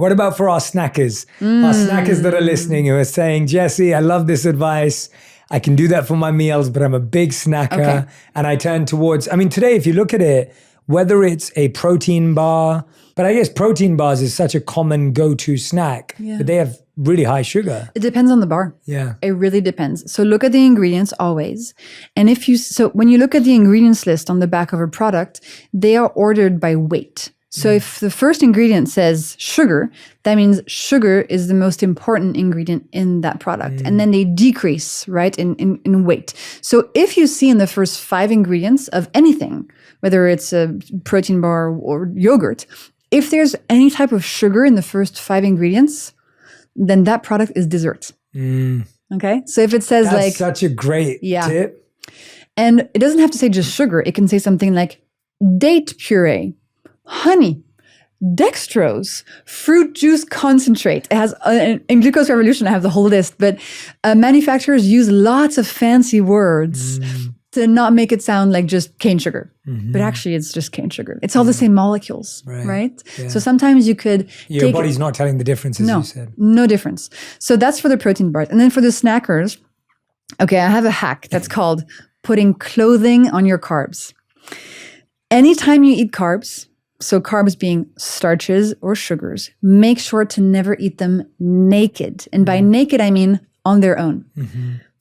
What about for our snackers? Our snackers that are listening who are saying, Jesse, I love this advice. I can do that for my meals, but I'm a big snacker. Okay. And I turn towards, I mean, today, if you look at it, whether it's a protein bar, but I guess protein bars is such a common go-to snack, but they have really high sugar. It depends on the bar. Yeah. It really depends. So look at the ingredients always. And when you look at the ingredients list on the back of a product, they are ordered by weight. So if the first ingredient says sugar, that means sugar is the most important ingredient in that product. And then they decrease, right, in weight. So if you see in the first 5 ingredients of anything, whether it's a protein bar or yogurt, if there's any type of sugar in the first 5 ingredients, then that product is dessert. Okay? So if it says That's such a great tip. And it doesn't have to say just sugar. It can say something like date puree, honey, dextrose, fruit juice concentrate. It has, in Glucose Revolution, I have the whole list, but manufacturers use lots of fancy words to not make it sound like just cane sugar. But actually, it's just cane sugar. It's all the same molecules, right? Yeah. So sometimes you could Your body's not telling the difference, as you said. No difference. So that's for the protein bars. And then for the snackers, okay, I have a hack that's called putting clothing on your carbs. Anytime you eat carbs, so carbs being starches or sugars, make sure to never eat them naked. And by naked, I mean on their own.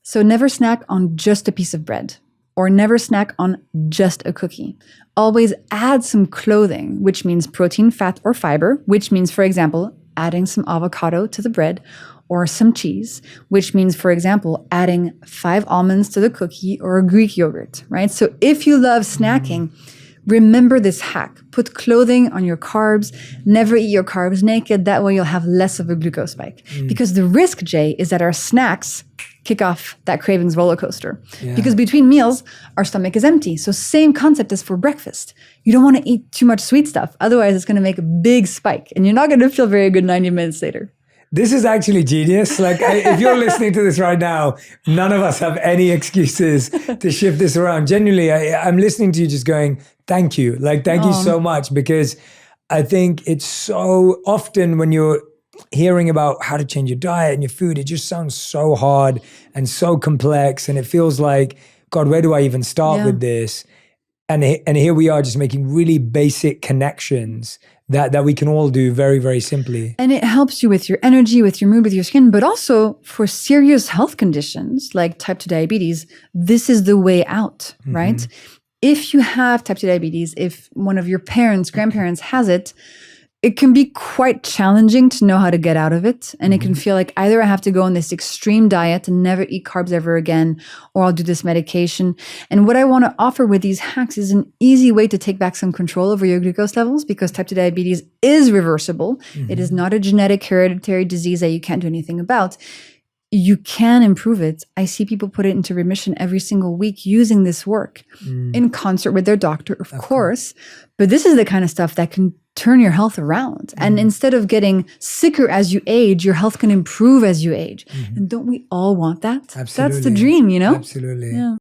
So never snack on just a piece of bread or never snack on just a cookie. Always add some clothing, which means protein, fat, or fiber, which means, for example, adding some avocado to the bread or some cheese, which means, for example, adding 5 almonds to the cookie or a Greek yogurt, right? So if you love snacking, remember this hack. Put clothing on your carbs. Never eat your carbs naked. That way you'll have less of a glucose spike. Because the risk, Jay, is that our snacks kick off that cravings roller coaster. Because between meals, our stomach is empty. So same concept as for breakfast. You don't want to eat too much sweet stuff. Otherwise, it's going to make a big spike. And you're not going to feel very good 90 minutes later. This is actually genius. Like, if you're listening to this right now, none of us have any excuses to shift this around. Genuinely, I'm listening to you just going, thank you. Like, thank you so much, because I think it's so often when you're hearing about how to change your diet and your food, it just sounds so hard and so complex. And it feels like, God, where do I even start with this? And here we are just making really basic connections that we can all do very, very simply. And it helps you with your energy, with your mood, with your skin, but also for serious health conditions like type 2 diabetes, this is the way out, right? If you have type 2 diabetes, if one of your parents, grandparents has it, it can be quite challenging to know how to get out of it. And it can feel like either I have to go on this extreme diet and never eat carbs ever again, or I'll do this medication. And what I want to offer with these hacks is an easy way to take back some control over your glucose levels, because type 2 diabetes is reversible. It is not a genetic hereditary disease that you can't do anything about. You can improve it. I see people put it into remission every single week using this work in concert with their doctor, of course. But this is the kind of stuff that can turn your health around. And instead of getting sicker as you age, your health can improve as you age. And don't we all want that? Absolutely. That's the dream, you know? Absolutely. Yeah.